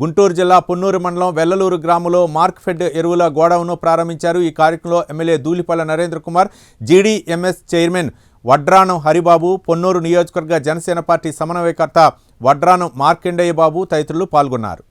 గుంటూరు జిల్లా పొన్నూరు మండలం వెల్లలూరు గ్రామంలో మార్క్ఫెడ్ ఎరువుల గోడౌన్ను ప్రారంభించారు. ఈ కార్యక్రమంలో ఎమ్మెల్యే ధూళిపల్ల నరేంద్ర కుమార్, జీడీఎంఎస్ చైర్మన్ వడ్రానం హరిబాబు, పొన్నూరు నియోజకవర్గ జనసేన పార్టీ సమన్వయకర్త వడ్రానం మార్కండేయ బాబు తదితరులు పాల్గొన్నారు.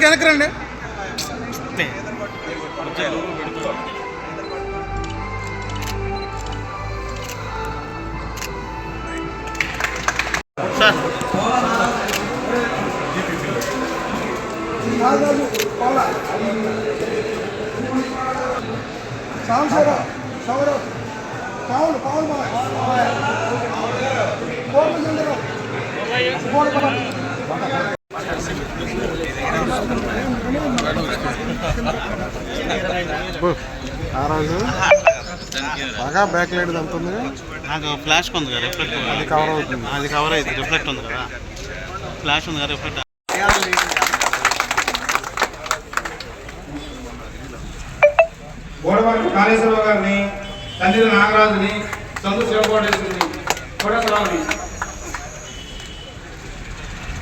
వెనకరండి. ఆ రోజు బాగా బ్యాక్ లైట్ ఎంత ఉంది, నాకు ఫ్లాష్ ఉంది కదా, రిఫ్లెక్ట్ అది కవర్ అవుతుంది, అది కవర్ అవుతుంది, రిఫ్లెక్ట్ ఉంది కదా, ఫ్లాష్ ఉంది కదా, రిఫ్లెక్ట్. గోడవారి కాళేశ్వరరావు గారిని, తండ్రి నాగరాజుని, సంతు శివకోటేశ్వరిని, కోటేశ్వరరావుని